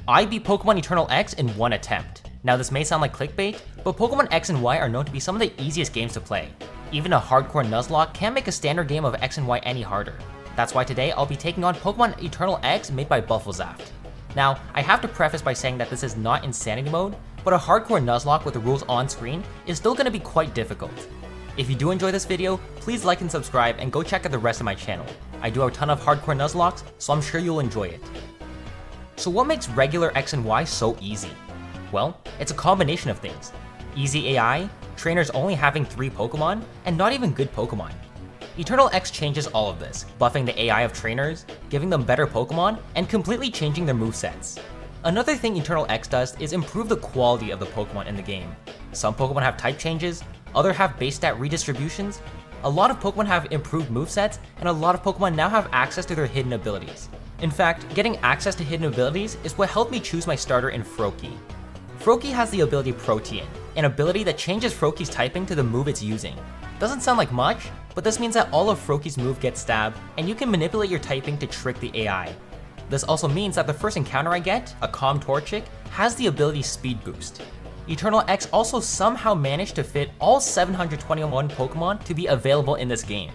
I beat Pokémon Eternal X in one attempt. Now this may sound like clickbait, but Pokémon X and Y are known to be some of the easiest games to play. Even a hardcore Nuzlocke can't make a standard game of X and Y any harder. That's why today I'll be taking on Pokémon Eternal X made by BuffelSaft. Now, I have to preface by saying that this is not Insanity mode, but a hardcore Nuzlocke with the rules on screen is still going to be quite difficult. If you do enjoy this video, please like and subscribe and go check out the rest of my channel. I do have a ton of hardcore Nuzlockes, so I'm sure you'll enjoy it. So what makes regular X and Y so easy? Well, it's a combination of things. Easy AI, trainers only having 3 Pokemon, and not even good Pokemon. Eternal X changes all of this, buffing the AI of trainers, giving them better Pokemon, and completely changing their movesets. Another thing Eternal X does is improve the quality of the Pokemon in the game. Some Pokemon have type changes, others have base stat redistributions, a lot of Pokemon have improved movesets, and a lot of Pokemon now have access to their hidden abilities. In fact, getting access to hidden abilities is what helped me choose my starter in Froakie. Froakie has the ability Protean, an ability that changes Froakie's typing to the move it's using. Doesn't sound like much, but this means that all of Froakie's move gets stabbed, and you can manipulate your typing to trick the AI. This also means that the first encounter I get, a Calm Torchic, has the ability Speed Boost. Eternal X also somehow managed to fit all 721 Pokemon to be available in this game.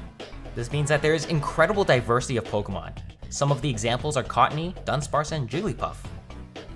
This means that there is incredible diversity of Pokemon. Some of the examples are Cottony, Dunsparce, and Jigglypuff.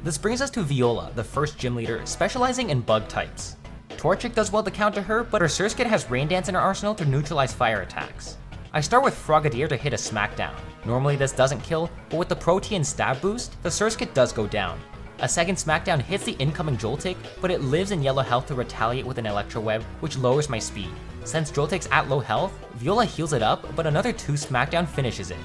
This brings us to Viola, the first gym leader specializing in bug types. Torchic does well to counter her, but her Surskit has Rain Dance in her arsenal to neutralize fire attacks. I start with Frogadier to hit a smackdown. Normally this doesn't kill, but with the Protean stab boost, the Surskit does go down. A second smackdown hits the incoming Joltik, but it lives in yellow health to retaliate with an Electro Web, which lowers my speed. Since Joltik's at low health, Viola heals it up, but another 2 smackdown finishes it.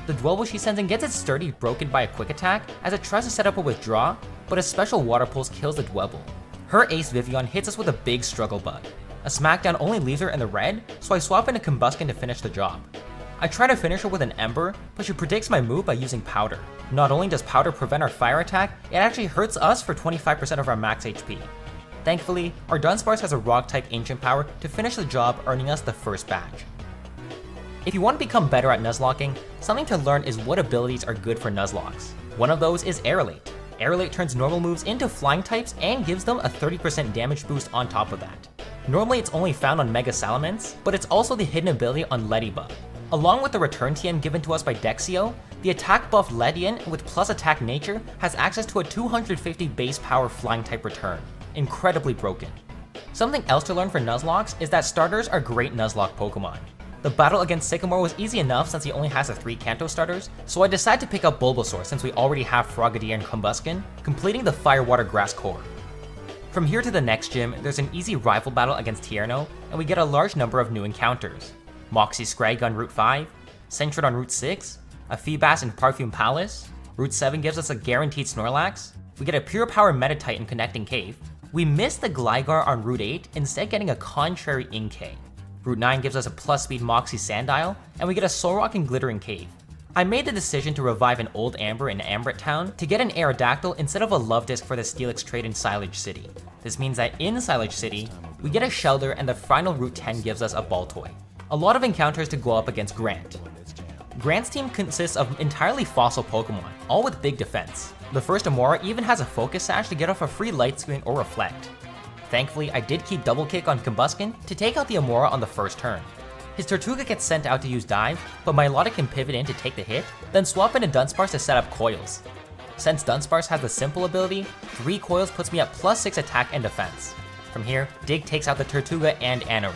The Dwebble she sends in gets its sturdy broken by a quick attack as it tries to set up a withdraw, but a special Water Pulse kills the Dwebble. Her Ace Vivian hits us with a big struggle bug. A smackdown only leaves her in the red, so I swap into Combusken to finish the job. I try to finish her with an Ember, but she predicts my move by using Powder. Not only does Powder prevent our fire attack, it actually hurts us for 25% of our max HP. Thankfully, our Dunsparce has a Rock-type Ancient Power to finish the job, earning us the first badge. If you want to become better at Nuzlocking, something to learn is what abilities are good for Nuzlockes. One of those is Aerolate. Aerolate turns normal moves into flying types and gives them a 30% damage boost on top of that. Normally it's only found on Mega Salamence, but it's also the hidden ability on Ledybug. Along with the Return TM given to us by Dexio, the attack buff Ledian with plus attack nature has access to a 250 base power flying type return. Incredibly broken. Something else to learn for Nuzlockes is that starters are great Nuzlocke Pokemon. The battle against Sycamore was easy enough since he only has the 3 Kanto starters, so I decided to pick up Bulbasaur since we already have Frogadier and Combusken, completing the Fire Water Grass core. From here to the next gym, there's an easy rival battle against Tierno, and we get a large number of new encounters. Moxie Scrag on Route 5, Sentret on Route 6, a Feebas in Perfume Palace, Route 7 gives us a guaranteed Snorlax, we get a Pure Power Meditite in Connecting Cave, we missed the Gligar on Route 8, instead getting a contrary Inkay. Route 9 gives us a plus speed Moxie Sandile, and we get a Solrock in Glittering Cave. I made the decision to revive an old Amber in Ambret Town to get an Aerodactyl instead of a Love Disc for the Steelix trade in Silage City. This means that in Silage City, we get a Shelter and the final Route 10 gives us a Baltoy. A lot of encounters to go up against Grant. Grant's team consists of entirely fossil Pokemon, all with big defense. The first Amora even has a Focus Sash to get off a free Light Screen or Reflect. Thankfully, I did keep Double Kick on Combusken to take out the Amora on the first turn. His Tortuga gets sent out to use Dive, but Milotic can pivot in to take the hit, then swap into Dunsparce to set up Coils. Since Dunsparce has the simple ability, 3 Coils puts me at plus 6 attack and defense. From here, Dig takes out the Tortuga and Anorith.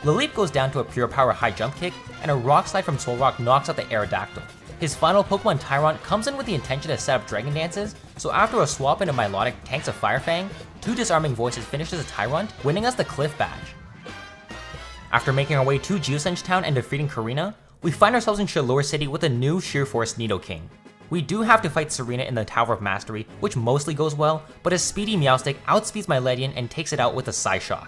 Lileep goes down to a Pure Power High Jump Kick, and a Rock Slide from Solrock knocks out the Aerodactyl. His final Pokemon Tyrant comes in with the intention to set up Dragon Dances, so after a swap into Milotic tanks a Fire Fang, 2 Disarming Voices finishes a Tyrant, winning us the Cliff Badge. After making our way to Geosenge Town and defeating Karina, we find ourselves in Chaleur City with a new Sheer Force Nidoking. We do have to fight Serena in the Tower of Mastery, which mostly goes well, but a speedy Meowstic outspeeds my Ledian and takes it out with a Psyshock.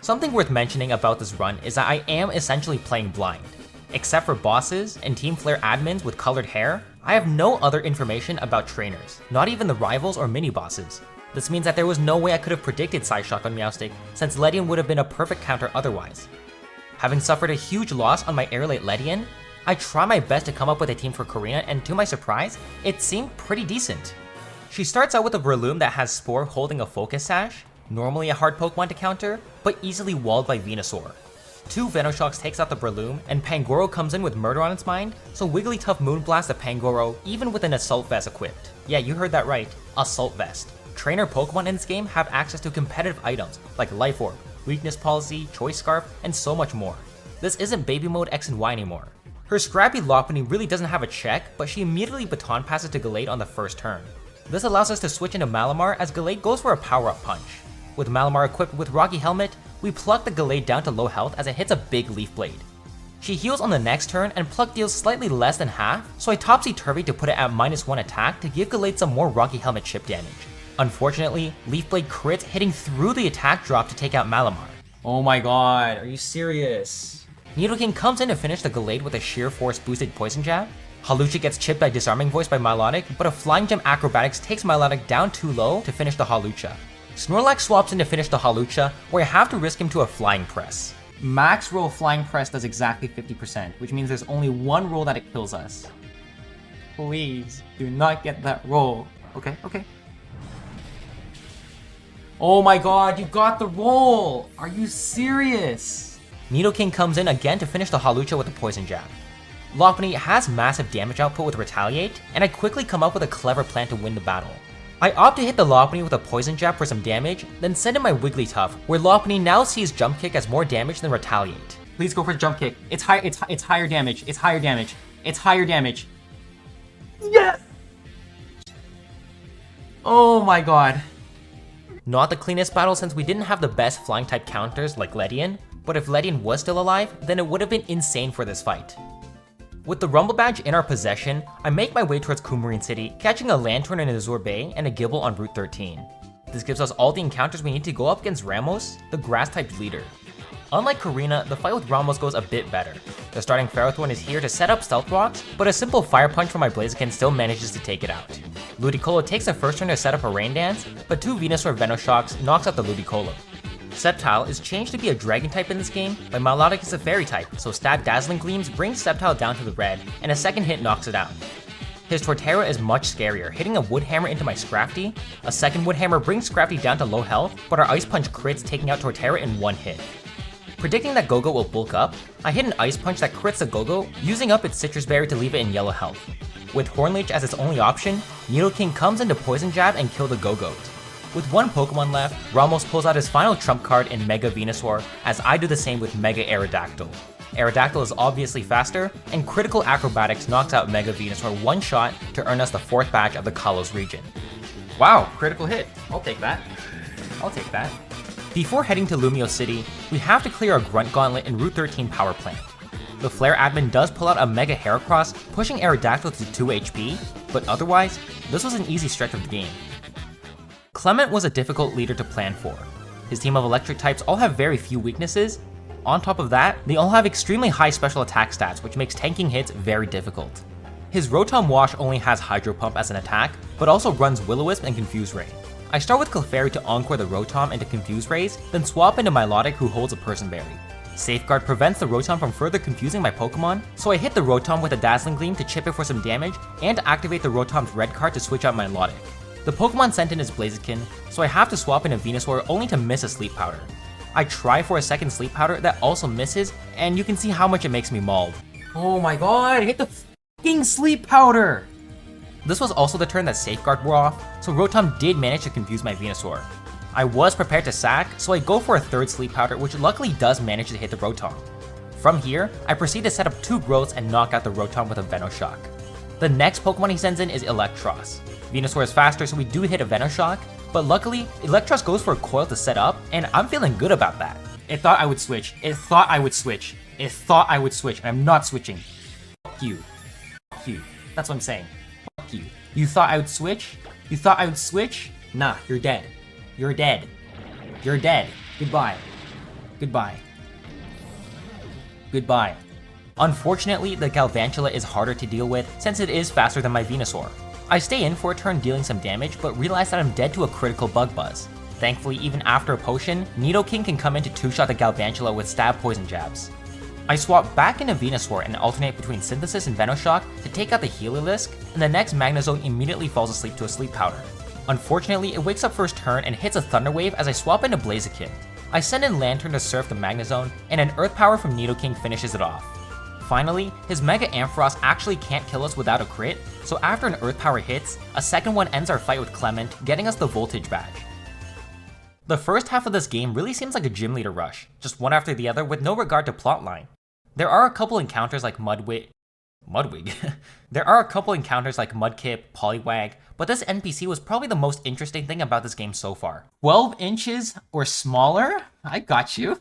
Something worth mentioning about this run is that I am essentially playing blind. Except for bosses and Team Flare admins with colored hair, I have no other information about trainers, not even the rivals or mini-bosses. This means that there was no way I could have predicted Psyshock on Meowstic, since Ledian would have been a perfect counter otherwise. Having suffered a huge loss on my Aerolate Ledian, I try my best to come up with a team for Karina, and to my surprise, it seemed pretty decent. She starts out with a Breloom that has Spore holding a Focus Sash, normally a hard Pokemon to counter, but easily walled by Venusaur. 2 Venoshocks takes out the Breloom, and Pangoro comes in with Murder on its mind, so Wigglytuff Moonblast the Pangoro even with an Assault Vest equipped. Yeah, you heard that right, Assault Vest. Trainer Pokemon in this game have access to competitive items like Life Orb, Weakness Policy, Choice Scarf, and so much more. This isn't Baby Mode X and Y anymore. Her scrappy Lopunny really doesn't have a check, but she immediately Baton Passes to Gallade on the first turn. This allows us to switch into Malamar as Gallade goes for a Power-Up Punch. With Malamar equipped with Rocky Helmet, we pluck the Gallade down to low health as it hits a big Leaf Blade. She heals on the next turn and Pluck deals slightly less than half, so I Topsy-Turvy to put it at -1 attack to give Gallade some more Rocky Helmet chip damage. Unfortunately, Leaf Blade crits hitting through the attack drop to take out Malamar. Oh my god, are you serious? Nidoking comes in to finish the Gallade with a Sheer Force boosted Poison Jab. Hawlucha gets chipped by Disarming Voice by Milotic, but a Flying Gem Acrobatics takes Milotic down too low to finish the Hawlucha. Snorlax swaps in to finish the Hawlucha, where I have to risk him to a Flying Press. Max roll Flying Press does exactly 50%, which means there's only one roll that it kills us. Please, do not get that roll. Okay. Oh my god, you got the roll! Are you serious? Nidoking comes in again to finish the Hawlucha with a Poison Jab. Lopunny has massive damage output with Retaliate, and I quickly come up with a clever plan to win the battle. I opt to hit the Lopunny with a Poison Jab for some damage, then send in my Wigglytuff, where Lopunny now sees Jump Kick as more damage than Retaliate. Please go for Jump Kick. It's higher damage. It's higher damage. Yes! Oh my god. Not the cleanest battle since we didn't have the best flying type counters like Ledian, but if Ledian was still alive, then it would have been insane for this fight. With the Rumble Badge in our possession, I make my way towards Coumarine City, catching a Lanturn in Azure Bay and a Gible on Route 13. This gives us all the encounters we need to go up against Ramos, the Grass-type leader. Unlike Karina, the fight with Ramos goes a bit better. The starting Ferrothorn is here to set up Stealth Rocks, but a simple Fire Punch from my Blaziken still manages to take it out. Ludicolo takes the first turn to set up a Rain Dance, but 2 Venusaur Venoshocks knocks out the Ludicolo. Sceptile is changed to be a Dragon type in this game, but Milotic is a Fairy type, so Stab Dazzling Gleams brings Sceptile down to the red, and a second hit knocks it out. His Torterra is much scarier, hitting a Wood Hammer into my Scrafty. A second Wood Hammer brings Scrafty down to low health, but our Ice Punch crits, taking out Torterra in one hit. Predicting that Go-Go will bulk up, I hit an Ice Punch that crits the Go-Go, using up its Citrus Berry to leave it in yellow health. With Hornleech as its only option, Nidoking comes in to Poison Jab and kill the Go-Goat. With one Pokemon left, Ramos pulls out his final trump card in Mega Venusaur, as I do the same with Mega Aerodactyl. Aerodactyl is obviously faster, and Critical Acrobatics knocks out Mega Venusaur one shot to earn us the 4th badge of the Kalos region. Wow, critical hit. I'll take that. Before heading to Lumio City, we have to clear a Grunt Gauntlet in Route 13 power plant. The Flare admin does pull out a Mega Heracross, pushing Aerodactyl to 2 HP, but otherwise, this was an easy stretch of the game. Clement was a difficult leader to plan for. His team of electric types all have very few weaknesses. On top of that, they all have extremely high special attack stats, which makes tanking hits very difficult. His Rotom Wash only has Hydro Pump as an attack, but also runs Will-O-Wisp and Confuse Ray. I start with Clefairy to Encore the Rotom into Confuse Rays, then swap into Milotic who holds a Person Berry. Safeguard prevents the Rotom from further confusing my Pokemon, so I hit the Rotom with a Dazzling Gleam to chip it for some damage, and to activate the Rotom's red card to switch out Milotic. The Pokemon sent in is Blaziken, so I have to swap in a Venusaur only to miss a Sleep Powder. I try for a second Sleep Powder that also misses, and you can see how much it makes me mauled. Oh my god, hit the f***ing Sleep Powder! This was also the turn that Safeguard wore off, so Rotom did manage to confuse my Venusaur. I was prepared to sack, so I go for a third Sleep Powder, which luckily does manage to hit the Rotom. From here, I proceed to set up 2 Growths and knock out the Rotom with a Venoshock. The next Pokemon he sends in is Electros. Venusaur is faster, so we do hit a Venoshock, but luckily, Electros goes for a Coil to set up, and I'm feeling good about that. It thought I would switch, and I'm not switching. Fuck you. That's what I'm saying. Fuck you. You thought I would switch? Nah, you're dead. You're dead. Goodbye. Unfortunately, the Galvantula is harder to deal with since it is faster than my Venusaur. I stay in for a turn dealing some damage, but realize that I'm dead to a critical Bug Buzz. Thankfully, even after a potion, Nidoking can come in to 2-shot the Galvantula with Stab Poison Jabs. I swap back into Venusaur and alternate between Synthesis and Venoshock to take out the Heliolisk, and the next Magnezone immediately falls asleep to a Sleep Powder. Unfortunately, it wakes up first turn and hits a Thunder Wave as I swap into Blaziken. I send in Lantern to surf the Magnezone, and an Earth Power from Nidoking finishes it off. Finally, his Mega Ampharos actually can't kill us without a crit, so after an Earth Power hits, a second one ends our fight with Clement, getting us the Voltage badge. The first half of this game really seems like a gym leader rush, just one after the other with no regard to plotline. There are a couple encounters like Mudwig. There are a couple encounters like Mudkip, Poliwag, but this NPC was probably the most interesting thing about this game so far. 12 inches or smaller? I got you,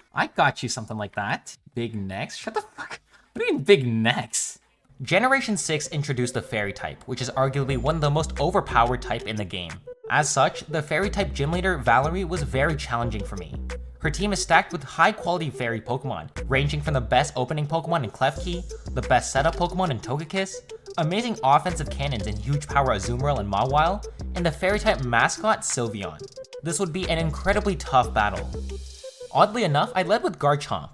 something like that. Big necks? Shut the fuck. What do you mean big necks? Generation 6 introduced the Fairy type, which is arguably one of the most overpowered type in the game. As such, the Fairy type gym leader Valerie was very challenging for me. Her team is stacked with high quality Fairy Pokemon, ranging from the best opening Pokemon in Klefki, the best setup Pokemon in Togekiss, amazing offensive cannons in huge power Azumarill and Mawile, and the Fairy type mascot Sylveon. This would be an incredibly tough battle. Oddly enough, I led with Garchomp.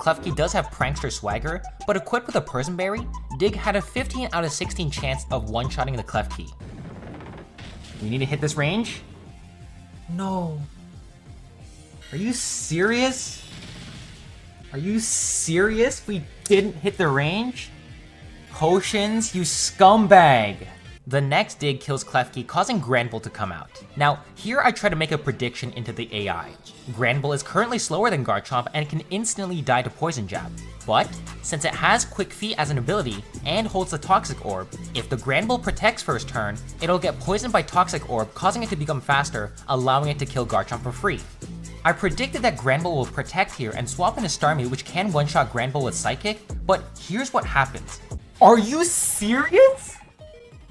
Klefki does have Prankster swagger, but equipped with a Person Berry, Dig had a 15 out of 16 chance of one-shotting the Klefki. We need to hit this range? No. Are you serious? Are you serious? We didn't hit the range? Potions, you scumbag! The next dig kills Klefki, causing Granbull to come out. Now, here I try to make a prediction into the AI. Granbull is currently slower than Garchomp and can instantly die to Poison Jab. But, since it has Quick Feet as an ability and holds the Toxic Orb, if the Granbull protects first turn, it'll get poisoned by Toxic Orb, causing it to become faster, allowing it to kill Garchomp for free. I predicted that Granbull will protect here and swap into Starmie, which can one-shot Granbull with Psychic, but here's what happens. Are you serious?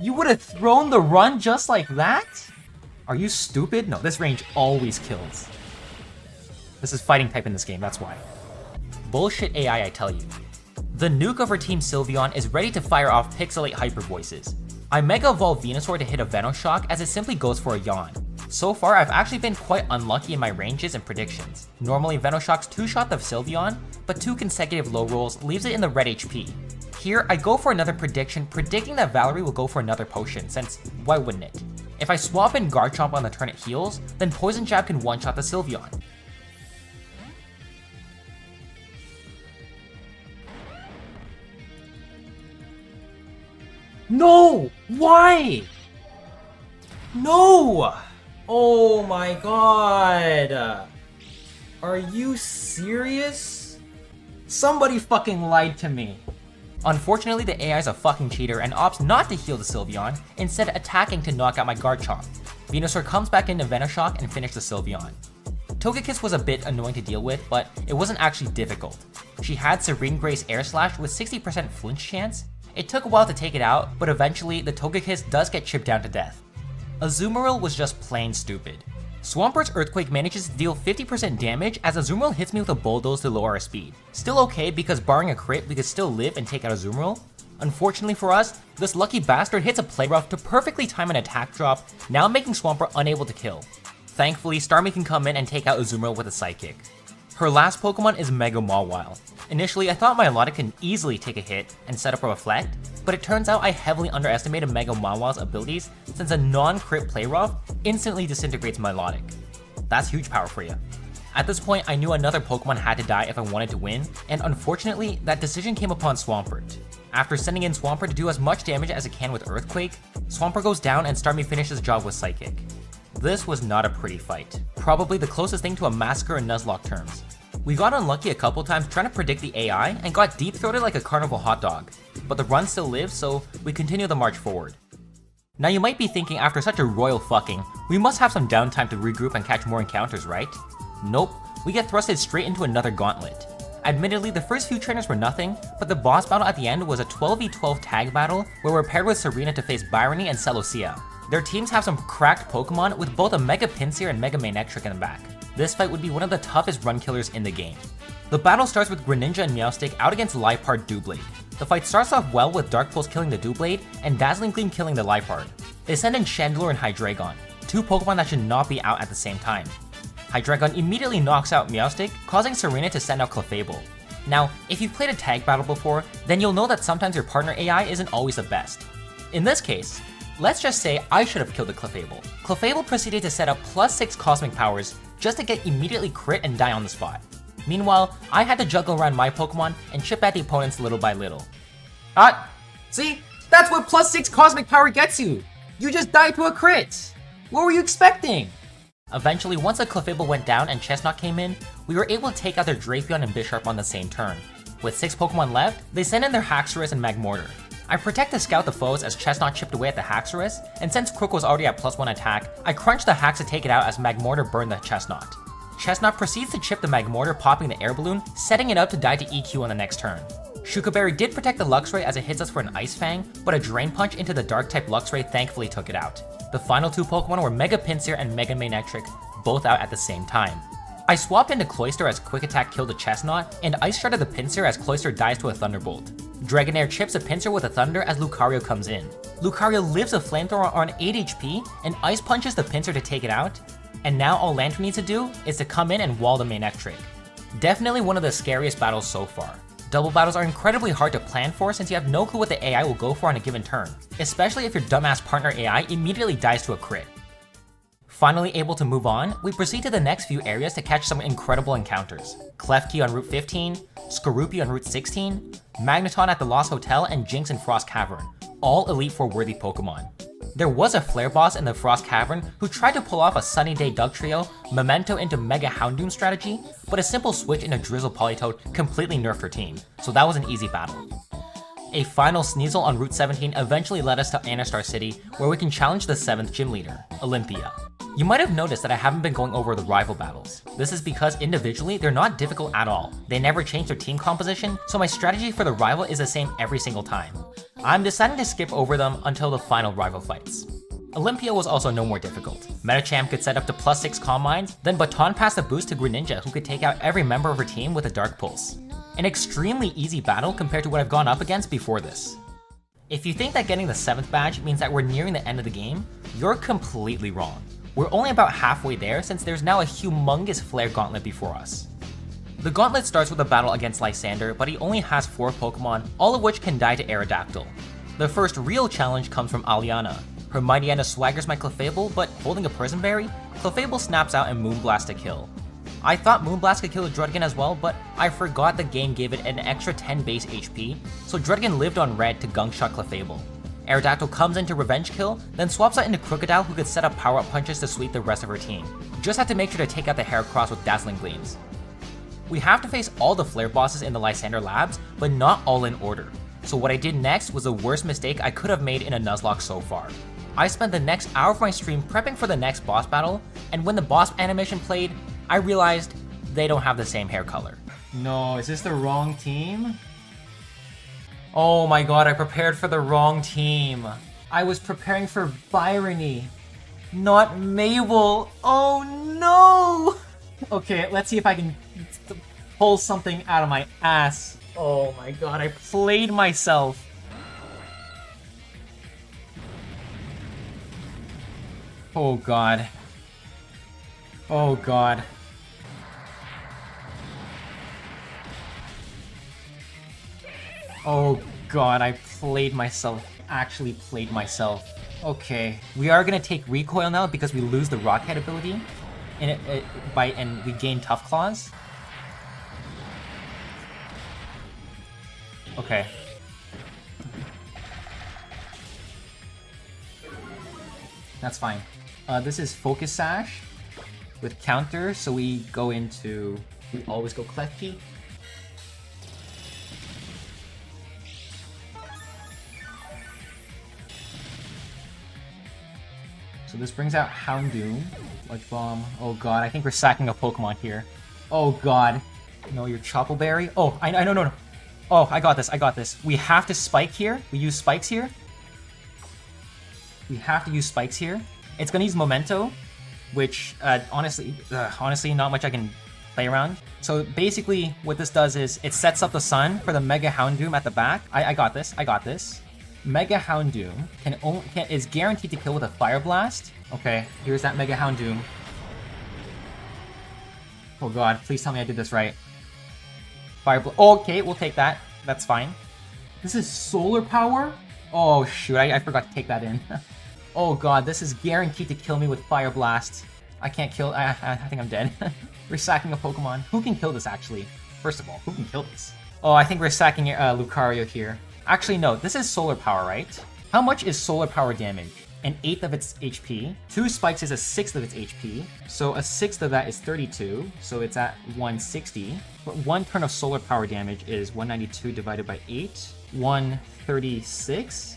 You would have thrown the run just like that? Are you stupid? No, this range always kills. This is fighting type in this game, that's why. Bullshit AI, I tell you. The nuke of our team Sylveon is ready to fire off Pixelate Hyper Voices. I Mega Evolve Venusaur to hit a Venoshock as it simply goes for a yawn. So far, I've actually been quite unlucky in my ranges and predictions. Normally, Venoshock's 2-shot the Sylveon, but 2 consecutive low rolls leaves it in the red HP. Here, I go for another prediction, predicting that Valerie will go for another potion, since why wouldn't it? If I swap in Garchomp on the turn it heals, then Poison Jab can one-shot the Sylveon. No! Why? No! Oh my god! Are you serious? Somebody fucking lied to me. Unfortunately, the AI is a fucking cheater and opts not to heal the Sylveon, instead attacking to knock out my Garchomp. Venusaur comes back into Venoshock and finishes the Sylveon. Togekiss was a bit annoying to deal with, but it wasn't actually difficult. She had Serene Grace Air Slash with 60% flinch chance. It took a while to take it out, but eventually the Togekiss does get chipped down to death. Azumarill was just plain stupid. Swampert's Earthquake manages to deal 50% damage as Azumarill hits me with a Bulldoze to lower our speed. Still okay because barring a crit we could still live and take out Azumarill. Unfortunately for us, this lucky bastard hits a Play Rough to perfectly time an attack drop, now making Swampert unable to kill. Thankfully, Starmie can come in and take out Azumarill with a Psychic. Her last Pokemon is Mega Mawile. Initially, I thought Milotic can easily take a hit and set up a Reflect, but it turns out I heavily underestimated Mega Mawile's abilities since a non-crit Play Rough instantly disintegrates Milotic. That's huge power for you. At this point, I knew another Pokemon had to die if I wanted to win, and unfortunately, that decision came upon Swampert. After sending in Swampert to do as much damage as it can with Earthquake, Swampert goes down and Starmie finishes the job with Psychic. This was not a pretty fight. Probably the closest thing to a massacre in Nuzlocke terms. We got unlucky a couple times trying to predict the AI and got deep-throated like a carnival hot dog, but the run still lives, so we continue the march forward. Now you might be thinking after such a royal fucking, we must have some downtime to regroup and catch more encounters, right? Nope, we get thrusted straight into another gauntlet. Admittedly, the first few trainers were nothing, but the boss battle at the end was a 12v12 tag battle where we're paired with Serena to face Byrony and Celosia. Their teams have some cracked Pokemon with both a Mega Pinsir and Mega Manectric in the back. This fight would be one of the toughest run killers in the game. The battle starts with Greninja and Meowstic out against Liepard Doublade. The fight starts off well with Dark Pulse killing the Doublade and Dazzling Gleam killing the Liepard. They send in Chandelure and Hydreigon, 2 Pokemon that should not be out at the same time. Hydreigon immediately knocks out Meowstic, causing Serena to send out Clefable. Now, if you've played a tag battle before, then you'll know that sometimes your partner AI isn't always the best. In this case, Let's just say I should have killed the Clefable. Clefable proceeded to set up +6 cosmic powers just to get immediately crit and die on the spot. Meanwhile, I had to juggle around my Pokemon and chip at the opponents little by little. See? That's what +6 cosmic power gets you! You just died to a crit! What were you expecting? Eventually, once the Clefable went down and Chestnut came in, we were able to take out their Drapion and Bisharp on the same turn. With 6 Pokemon left, they sent in their Haxorus and Magmortar. I protect to scout the foes as Chestnut chipped away at the Haxorus, and since Crook was already at +1 attack, I crunched the Hax to take it out as Magmortar burned the Chestnut. Chestnut proceeds to chip the Magmortar, popping the air balloon, setting it up to die to EQ on the next turn. Shukaberry did protect the Luxray as it hits us for an Ice Fang, but a Drain Punch into the Dark-type Luxray thankfully took it out. The final 2 Pokemon were Mega Pinsir and Mega Manectric, both out at the same time. I swapped into Cloyster as Quick Attack killed the Chestnut, and Ice Shredded the Pinsir as Cloyster dies to a Thunderbolt. Dragonair chips a Pinsir with a Thunder as Lucario comes in. Lucario lives a Flamethrower on 8 HP, and Ice Punches the Pinsir to take it out, and now all Lantern needs to do is to come in and wall the Manectric. Definitely one of the scariest battles so far. Double battles are incredibly hard to plan for since you have no clue what the AI will go for on a given turn, especially if your dumbass partner AI immediately dies to a crit. Finally able to move on, we proceed to the next few areas to catch some incredible encounters. Klefki on Route 15, Skorupi on Route 16, Magneton at the Lost Hotel, and Jinx in Frost Cavern, all Elite Four worthy Pokemon. There was a Flare boss in the Frost Cavern who tried to pull off a Sunny Day Dugtrio, Memento into Mega Houndoom strategy, but a simple switch into Drizzle Politoed completely nerfed her team, so that was an easy battle. A final Sneasel on Route 17 eventually led us to Anastar City, where we can challenge the 7th gym leader, Olympia. You might have noticed that I haven't been going over the rival battles. This is because individually, they're not difficult at all. They never change their team composition, so my strategy for the rival is the same every single time. I'm deciding to skip over them until the final rival fights. Olympia was also no more difficult. Metachamp could set up to +6 Calm Minds, then Baton passed a boost to Greninja, who could take out every member of her team with a Dark Pulse. An extremely easy battle compared to what I've gone up against before this. If you think that getting the 7th badge means that we're nearing the end of the game, you're completely wrong. We're only about halfway there since there's now a humongous Flare Gauntlet before us. The gauntlet starts with a battle against Lysander, but he only has 4 Pokemon, all of which can die to Aerodactyl. The first real challenge comes from Aliana. Her Mightyena swaggers my Clefable, but holding a Prison Berry, Clefable snaps out and Moonblast to kill. I thought Moonblast could kill a Druddigon as well, but I forgot the game gave it an extra 10 base HP, so Druddigon lived on red to Gunk Shot Clefable. Aerodactyl comes in to revenge kill, then swaps out into Crocodile, who could set up power-up punches to sweep the rest of her team. Just have to make sure to take out the Heracross with Dazzling Gleams. We have to face all the Flare bosses in the Lysander labs, but not all in order. So what I did next was the worst mistake I could have made in a Nuzlocke so far. I spent the next hour of my stream prepping for the next boss battle, and when the boss animation played, I realized they don't have the same hair color. No, is this the wrong team? Oh my god, I prepared for the wrong team. I was preparing for Byrony, not Mabel. Oh no! Okay, let's see if I can pull something out of my ass. Oh my god, I played myself. Oh god. Oh god. Oh god, I played myself. Actually played myself. Okay, we are gonna take recoil now because we lose the Rockhead ability, and and we gain Tough Claws. Okay. That's fine. This is Focus Sash with counter, so we go into... We always go Klefki. So this brings out Houndoom, Sludge Bomb. Oh god, I think we're sacking a Pokemon here. Oh god. No, you're Choppleberry. Oh, I no. Oh, I got this, I got this. We have to Spike here. We use Spikes here. We have to use Spikes here. It's gonna use Memento, which honestly, not much I can play around. So basically, what this does is it sets up the sun for the Mega Houndoom at the back. I got this. I got this. Mega Houndoom is guaranteed to kill with a Fire Blast. Okay, here's that Mega Houndoom. Oh god, please tell me I did this right. Fire Blast. Oh, okay, we'll take that. That's fine. This is Solar Power? Oh shoot, I forgot to take that in. Oh god, this is guaranteed to kill me with Fire Blast. I can't kill, I think I'm dead. We're sacking a Pokemon. Who can kill this actually? First of all, who can kill this? Oh, I think we're sacking Lucario here. Actually, no, this is Solar Power, right? How much is Solar Power damage? An 1/8 of its HP. 2 spikes is a 1/6 of its HP. So a 1/6 of that is 32. So it's at 160. But 1 turn of Solar Power damage is 192 divided by 8. 136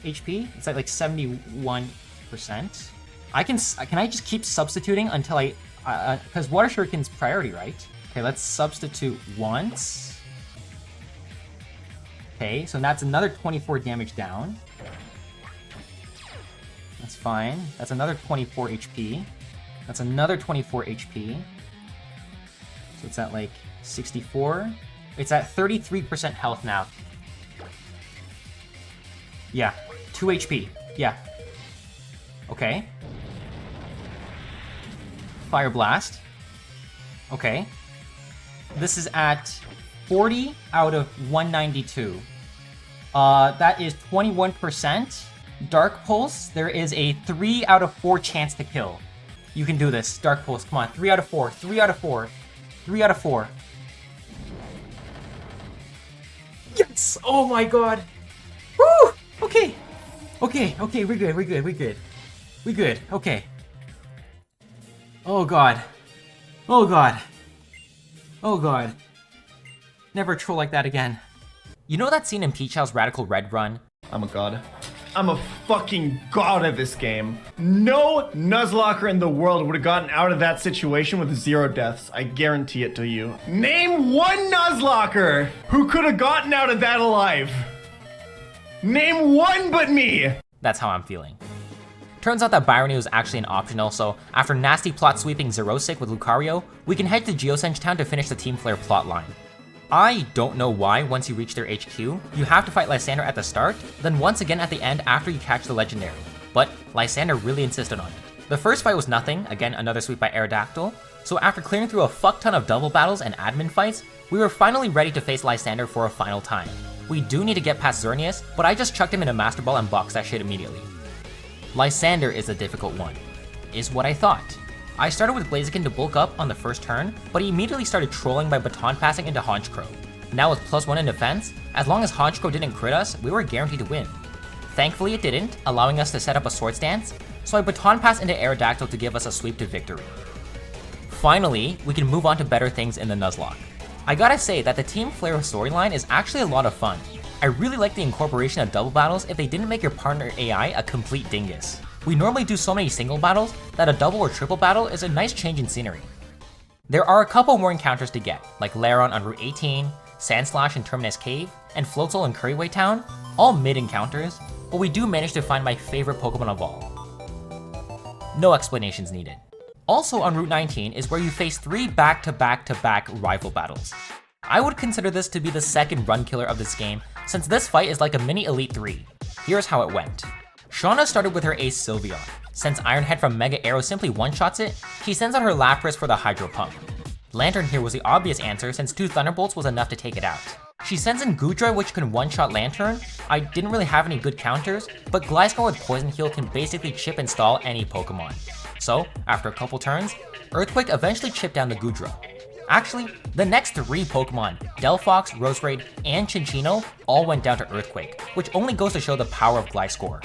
HP. It's at like 71%. Can I just keep substituting until because Water Shuriken's priority, right? Okay, let's substitute once. Okay, so that's another 24 damage down. That's fine. That's another 24 HP. That's another 24 HP. So it's at like 64. It's at 33% health now. Yeah, 2 HP. Yeah. Okay. Fire Blast. Okay. This is at 40 out of 192. That is 21%. Dark Pulse, there is a 3 out of 4 chance to kill. You can do this. Dark Pulse, come on. 3 out of 4. 3 out of 4. 3 out of 4. Yes! Oh my god. Woo! Okay. Okay, we're good, we're good, we're good. We're good, okay. Oh god. Oh god. Oh god. Never troll like that again. You know that scene in Peach How's Radical Red Run? I'm a god. I'm a fucking god at this game. No Nuzlocker in the world would have gotten out of that situation with 0 deaths. I guarantee it to you. Name one Nuzlocker who could have gotten out of that alive. Name one but me. That's how I'm feeling. Turns out that Byrony was actually an optional, so after nasty plot sweeping Xerosic with Lucario, we can head to Geosenge Town to finish the Team Flare plotline. I don't know why once you reach their HQ, you have to fight Lysander at the start, then once again at the end after you catch the Legendary, but Lysander really insisted on it. The first fight was nothing, again another sweep by Aerodactyl, so after clearing through a fuck ton of double battles and admin fights, we were finally ready to face Lysander for a final time. We do need to get past Xerneas, but I just chucked him in a Master Ball and boxed that shit immediately. Lysander is a difficult one, is what I thought. I started with Blaziken to bulk up on the first turn, but he immediately started trolling by baton passing into Honchkrow. Now with +1 in defense, as long as Honchkrow didn't crit us, we were guaranteed to win. Thankfully it didn't, allowing us to set up a Swords Dance, so I baton passed into Aerodactyl to give us a sweep to victory. Finally, we can move on to better things in the Nuzlocke. I gotta say that the Team Flare storyline is actually a lot of fun. I really like the incorporation of double battles if they didn't make your partner AI a complete dingus. We normally do so many single battles that a double or triple battle is a nice change in scenery. There are a couple more encounters to get, like Laron on Route 18, Sandslash in Terminus Cave, and Floatzel in Curryway Town, all mid encounters, but we do manage to find my favorite Pokemon of all. No explanations needed. Also on Route 19 is where you face 3 back-to-back-to-back rival battles. I would consider this to be the second run killer of this game, since this fight is like a mini Elite 3. Here's how it went. Shauna started with her ace Sylveon. Since Ironhead from Mega Arrow simply one-shots it, she sends out her Lapras for the Hydro Pump. Lantern here was the obvious answer since 2 Thunderbolts was enough to take it out. She sends in Goodra which can one-shot Lantern. I didn't really have any good counters, but Gliscor with Poison Heal can basically chip and stall any Pokemon. So, after a couple turns, Earthquake eventually chipped down the Goodra. Actually, the next 3 Pokemon, Delphox, Roserade, and Cinccino, all went down to Earthquake, which only goes to show the power of Gliscor.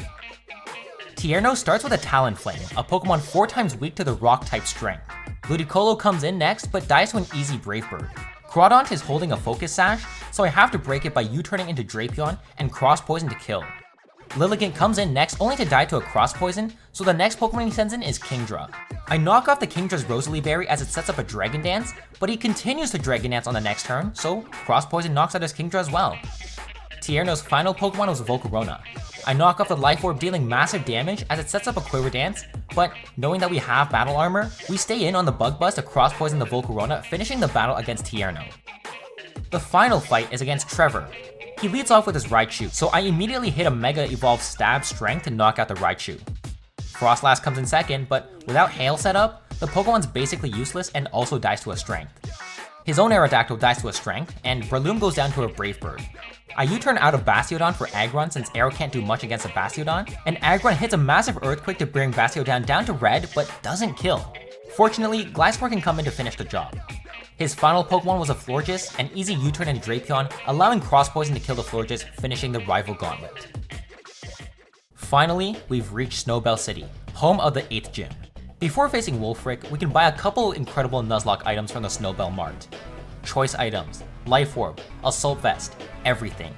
Tierno starts with a Talonflame, a Pokemon 4 times weak to the Rock-type strength. Ludicolo comes in next, but dies to an easy Brave Bird. Crawdaunt is holding a Focus Sash, so I have to break it by U-turning into Drapion and Cross Poison to kill. Lilligant comes in next only to die to a Cross Poison, so the next Pokemon he sends in is Kingdra. I knock off the Kingdra's Rosalie Berry as it sets up a Dragon Dance, but he continues to Dragon Dance on the next turn, so Cross Poison knocks out his Kingdra as well. Tierno's final Pokemon was Volcarona. I knock off the Life Orb dealing massive damage as it sets up a Quiver Dance, but knowing that we have Battle Armor, we stay in on the Bug Buzz to Cross Poison the Volcarona, finishing the battle against Tierno. The final fight is against Trevor. He leads off with his Raichu, so I immediately hit a Mega Evolved Stab Strength to knock out the Raichu. Frostlass comes in second, but without Hail set up, the Pokemon's basically useless and also dies to a Strength. His own Aerodactyl dies to a Strength, and Breloom goes down to a Brave Bird. I U-turn out of Bastiodon for Aggron since Aero can't do much against a Bastiodon, and Aggron hits a massive Earthquake to bring Bastiodon down to red, but doesn't kill. Fortunately, Gliscor can come in to finish the job. His final Pokemon was a Florges, an easy U-turn and Drapion, allowing Cross Poison to kill the Florges, finishing the rival gauntlet. Finally, we've reached Snowbell City, home of the 8th gym. Before facing Wulfric, we can buy a couple incredible Nuzlocke items from the Snowbell Mart. Choice items, Life Orb, Assault Vest, everything.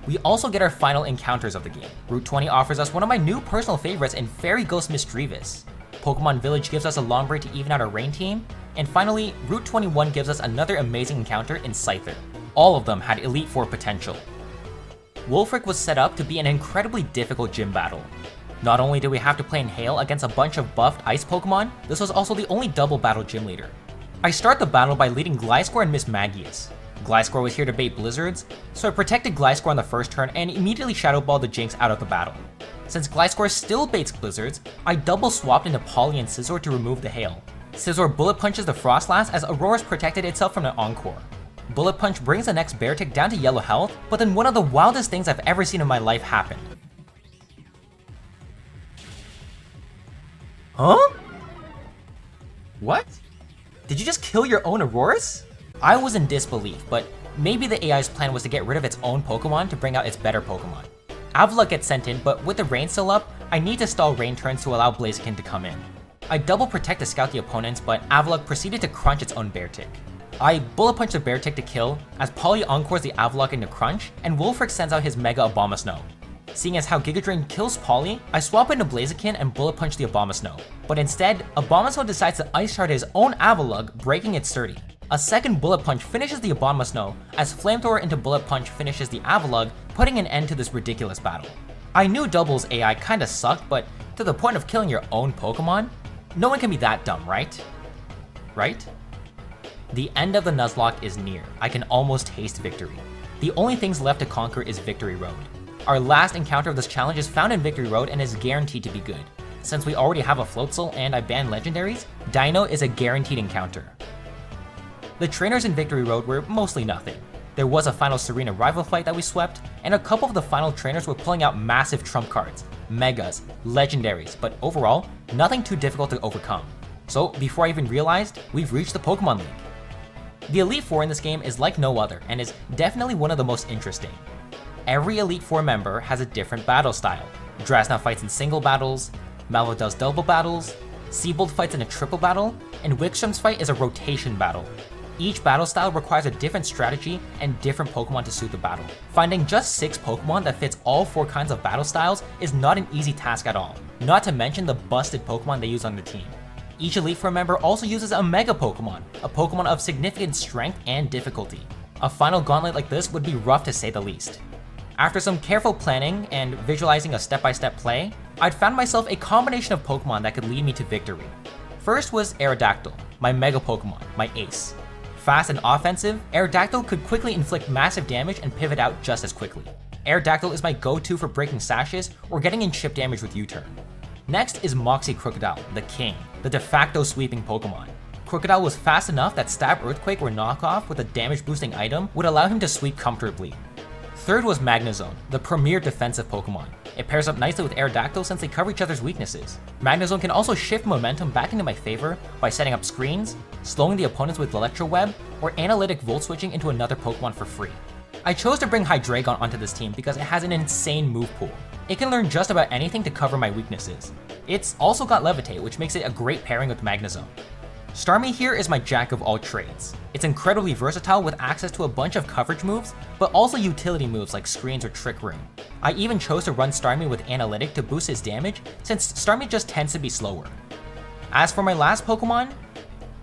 We also get our final encounters of the game. Route 20 offers us one of my new personal favorites in Fairy Ghost Misdreavus. Pokemon Village gives us a Lombre to even out our rain team. And finally, Route 21 gives us another amazing encounter in Scyther. All of them had Elite Four potential. Wulfric was set up to be an incredibly difficult gym battle. Not only did we have to play in Hail against a bunch of buffed Ice Pokemon, this was also the only double battle gym leader. I start the battle by leading Gliscor and Mismagius. Gliscor was here to bait Blizzards, so I protected Gliscor on the first turn and immediately Shadow Balled the Jinx out of the battle. Since Gliscor still baits Blizzards, I double swapped into Poly and Scizor to remove the Hail. Scizor Bullet Punches the Frostlass as Aurora's protected itself from an Encore. Bullet Punch brings the next Beartic down to yellow health, but then one of the wildest things I've ever seen in my life happened. Huh? What? Did you just kill your own Auroras? I was in disbelief, but maybe the AI's plan was to get rid of its own Pokemon to bring out its better Pokemon. Avila gets sent in, but with the rain still up, I need to stall rain turns to allow Blaziken to come in. I double protect to scout the opponents, but Avila proceeded to crunch its own Beartic. I Bullet Punch the Beartic to kill, as Poly Encores the Avalok into Crunch, and Wulfric sends out his Mega Abomasnow. Seeing as how Giga Drain kills Poly, I swap into Blaziken and Bullet Punch the Abomasnow. But instead, Abomasnow decides to Ice Shard his own Avalugg, breaking its sturdy. A second Bullet Punch finishes the Abomasnow, as Flamethrower into Bullet Punch finishes the Avalugg, putting an end to this ridiculous battle. I knew Double's AI kinda sucked, but to the point of killing your own Pokemon? No one can be that dumb, right? Right? The end of the Nuzlocke is near. I can almost taste victory. The only things left to conquer is Victory Road. Our last encounter of this challenge is found in Victory Road and is guaranteed to be good. Since we already have a Floatzel and I banned legendaries, Dino is a guaranteed encounter. The trainers in Victory Road were mostly nothing. There was a final Serena rival fight that we swept, and a couple of the final trainers were pulling out massive trump cards, megas, legendaries, but overall, nothing too difficult to overcome. So before I even realized, we've reached the Pokemon League. The Elite Four in this game is like no other, and is definitely one of the most interesting. Every Elite Four member has a different battle style. Drasna fights in single battles, Malvo does double battles, Seabold fights in a triple battle, and Wickstrom's fight is a rotation battle. Each battle style requires a different strategy and different Pokemon to suit the battle. Finding just 6 Pokemon that fits all 4 kinds of battle styles is not an easy task at all, not to mention the busted Pokemon they use on the team. Each Elite Four member also uses a Mega Pokemon, a Pokemon of significant strength and difficulty. A final gauntlet like this would be rough to say the least. After some careful planning and visualizing a step-by-step play, I'd found myself a combination of Pokemon that could lead me to victory. First was Aerodactyl, my Mega Pokemon, my ace. Fast and offensive, Aerodactyl could quickly inflict massive damage and pivot out just as quickly. Aerodactyl is my go-to for breaking sashes or getting in chip damage with U-turn. Next is Moxie Crocodile, the king, the de facto sweeping Pokemon. Crocodile was fast enough that Stab Earthquake or Knockoff with a damage boosting item would allow him to sweep comfortably. Third was Magnezone, the premier defensive Pokemon. It pairs up nicely with Aerodactyl since they cover each other's weaknesses. Magnezone can also shift momentum back into my favor by setting up screens, slowing the opponents with Electro Web, or analytic Volt switching into another Pokemon for free. I chose to bring Hydreigon onto this team because it has an insane move pool. It can learn just about anything to cover my weaknesses. It's also got Levitate, which makes it a great pairing with Magnezone. Starmie here is my jack of all trades. It's incredibly versatile with access to a bunch of coverage moves, but also utility moves like screens or Trick Room. I even chose to run Starmie with Analytic to boost his damage, since Starmie just tends to be slower. As for my last Pokemon,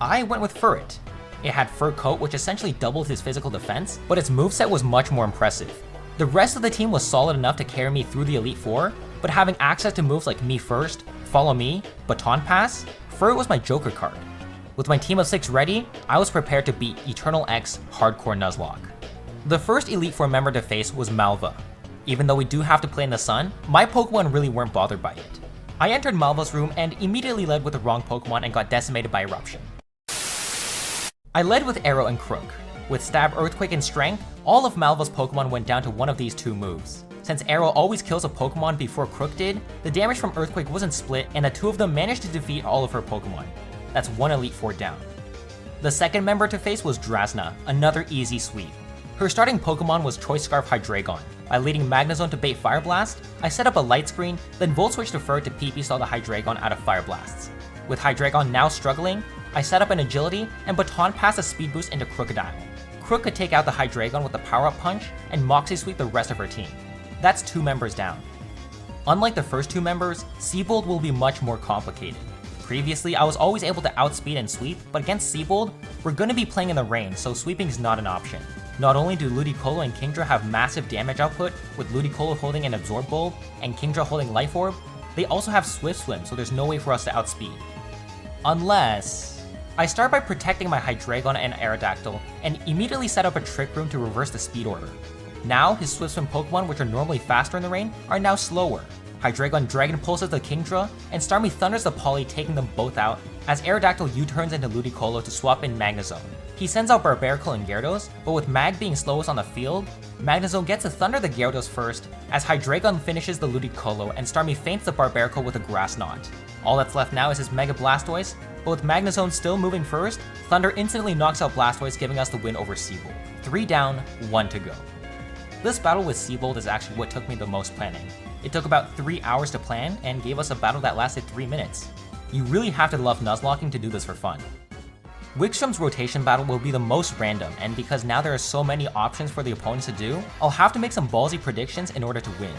I went with Furret. It had Fur Coat, which essentially doubled his physical defense, but its moveset was much more impressive. The rest of the team was solid enough to carry me through the Elite Four, but having access to moves like Me First, Follow Me, Baton Pass, Furret was my Joker card. With my team of 6 ready, I was prepared to beat Eternal X Hardcore Nuzlocke. The first Elite Four member to face was Malva. Even though we do have to play in the sun, my Pokemon really weren't bothered by it. I entered Malva's room and immediately led with the wrong Pokemon and got decimated by Eruption. I led with Aero and Crook. With Stab, Earthquake, and Strength, all of Malva's Pokemon went down to one of these two moves. Since Aero always kills a Pokemon before Crook did, the damage from Earthquake wasn't split and the two of them managed to defeat all of her Pokemon. That's one Elite Four down. The second member to face was Drasna, another easy sweep. Her starting Pokemon was Choice Scarf Hydreigon. By leading Magnezone to bait Fire Blast, I set up a Light Screen, then Volt Switch to Fur to PP stall the Hydreigon out of Fire Blasts. With Hydreigon now struggling, I set up an Agility and Baton Pass a Speed Boost into Crocodile. Crook could take out the Hydreigon with a Power-Up Punch and Moxie Sweep the rest of her team. That's 2 members down. Unlike the first 2 members, Seabold will be much more complicated. Previously, I was always able to outspeed and sweep, but against Seabold, we're going to be playing in the rain, so sweeping is not an option. Not only do Ludicolo and Kingdra have massive damage output, with Ludicolo holding an Absorb Bulb and Kingdra holding Life Orb, they also have Swift Swim, so there's no way for us to outspeed. Unless... I start by protecting my Hydreigon and Aerodactyl, and immediately set up a Trick Room to reverse the speed order. Now, his Swift Swim Pokemon, which are normally faster in the rain, are now slower. Hydreigon Dragon Pulses the Kingdra, and Starmie Thunders the Poly, taking them both out, as Aerodactyl U-turns into Ludicolo to swap in Magnezone. He sends out Barbaracle and Gyarados, but with Mag being slowest on the field, Magnezone gets to Thunder the Gyarados first, as Hydreigon finishes the Ludicolo and Starmie feints the Barbaracle with a Grass Knot. All that's left now is his Mega Blastoise, but with Magnezone still moving first, Thunder instantly knocks out Blastoise, giving us the win over Seabold. 3 down, 1 to go. This battle with Seabold is actually what took me the most planning. It took about 3 hours to plan and gave us a battle that lasted 3 minutes. You really have to love Nuzlocking to do this for fun. Wigstrom's rotation battle will be the most random, and because now there are so many options for the opponents to do, I'll have to make some ballsy predictions in order to win.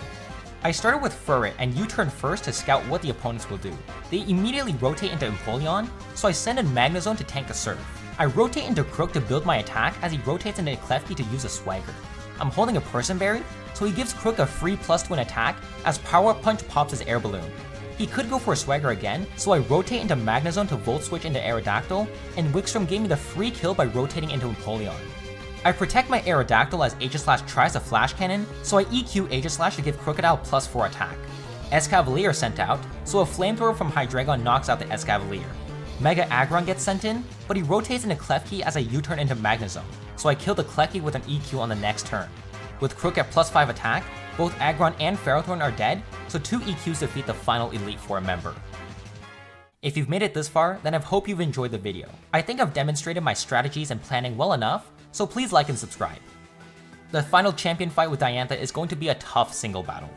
I started with Furret and U-turn first to scout what the opponents will do. They immediately rotate into Empoleon, so I send in Magnezone to tank the Surf. I rotate into Crook to build my attack as he rotates into Klefki to use a Swagger. I'm holding a Person Berry, so he gives Crook a free +2 in attack as Power-Up Punch pops his Air Balloon. He could go for a Swagger again, so I rotate into Magnezone to Volt Switch into Aerodactyl, and Wigstrom gave me the free kill by rotating into Empoleon. I protect my Aerodactyl as Aegislash tries to Flash Cannon, so I EQ Aegislash to give Crocodile +4 attack. Escavalier sent out, so a Flamethrower from Hydreigon knocks out the Escavalier. Mega Aggron gets sent in, but he rotates into Klefki as I U-turn into Magnezone, so I kill the Klefki with an EQ on the next turn. With Crook at +5 attack, both Aggron and Ferrothorn are dead, so 2 EQs defeat the final Elite Four member. If you've made it this far, then I hope you've enjoyed the video. I think I've demonstrated my strategies and planning well enough, so please like and subscribe. The final champion fight with Diantha is going to be a tough single battle.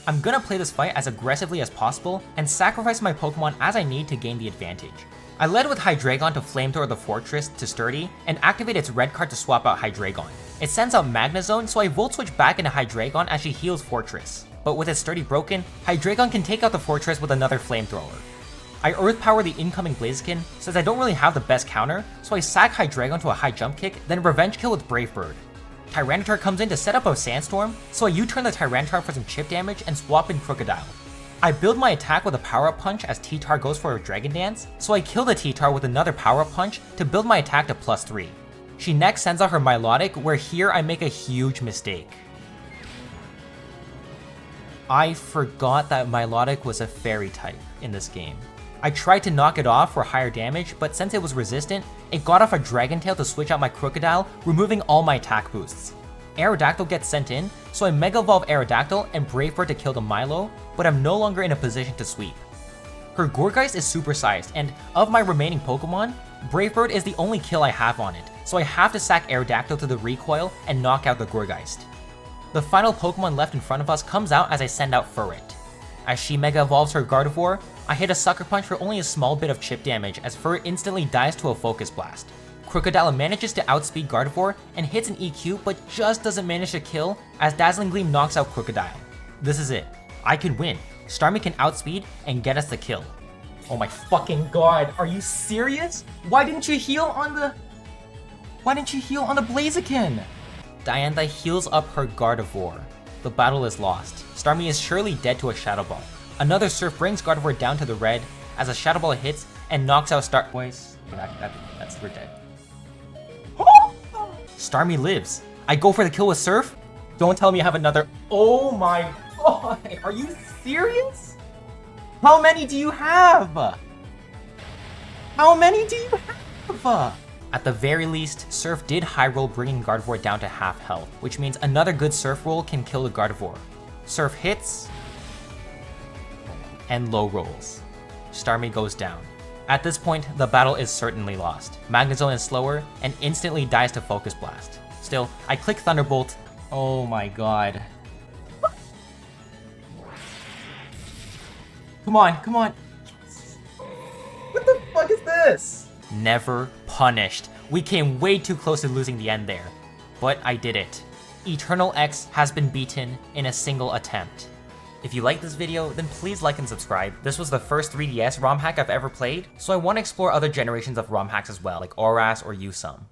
I'm gonna play this fight as aggressively as possible and sacrifice my Pokemon as I need to gain the advantage. I led with Hydreigon to Flamethrower the Fortress to Sturdy and activate its red card to swap out Hydreigon. It sends out Magnezone, so I Volt Switch back into Hydreigon as she heals Fortress. But with its Sturdy broken, Hydreigon can take out the Fortress with another Flamethrower. I Earth Power the incoming Blaziken since I don't really have the best counter, so I sack Hydreigon to a high jump kick, then Revenge Kill with Brave Bird. Tyranitar comes in to set up a Sandstorm, so I U-turn the Tyranitar for some chip damage and swap in Crocodile. I build my attack with a Power-Up Punch as T-Tar goes for a Dragon Dance, so I kill the T-Tar with another Power-Up Punch to build my attack to +3. She next sends out her Milotic, where here I make a huge mistake. I forgot that Milotic was a Fairy type in this game. I tried to knock it off for higher damage, but since it was resistant, it got off a Dragon Tail to switch out my Crocodile, removing all my attack boosts. Aerodactyl gets sent in, so I Mega Evolve Aerodactyl and Brave Bird to kill the Milo, but I'm no longer in a position to sweep. Her Gourgeist is supersized, and of my remaining Pokemon, Brave Bird is the only kill I have on it, so I have to sack Aerodactyl to the recoil and knock out the Gourgeist. The final Pokemon left in front of us comes out as I send out Furret. As she Mega Evolves her Gardevoir, I hit a Sucker Punch for only a small bit of chip damage as Furret instantly dies to a Focus Blast. Crocodile manages to outspeed Gardevoir and hits an EQ, but just doesn't manage to kill as Dazzling Gleam knocks out Crocodile. This is it. I can win. Starmie can outspeed and get us the kill. Oh my fucking god, are you serious? Why didn't you heal on the Blaziken? Diantha heals up her Gardevoir. The battle is lost. Starmie is surely dead to a Shadow Ball. Another Surf brings Gardevoir down to the red as a Shadow Ball hits and knocks out we're dead. Starmie lives. I go for the kill with Surf. Don't tell me I have another. Oh my god, are you serious? How many do you have? How many do you have? At the very least, Surf did high roll, bringing Gardevoir down to half health, which means another good Surf roll can kill the Gardevoir. Surf hits, and low rolls. Starmie goes down. At this point, the battle is certainly lost. Magnezone is slower and instantly dies to Focus Blast. Still, I click Thunderbolt. Oh my god. Come on, come on. What the fuck is this? Never punished. We came way too close to losing the end there. But I did it. Eternal X has been beaten in a single attempt. If you like this video, then please like and subscribe. This was the first 3DS ROM hack I've ever played, so I want to explore other generations of ROM hacks as well, like Oras or Usum.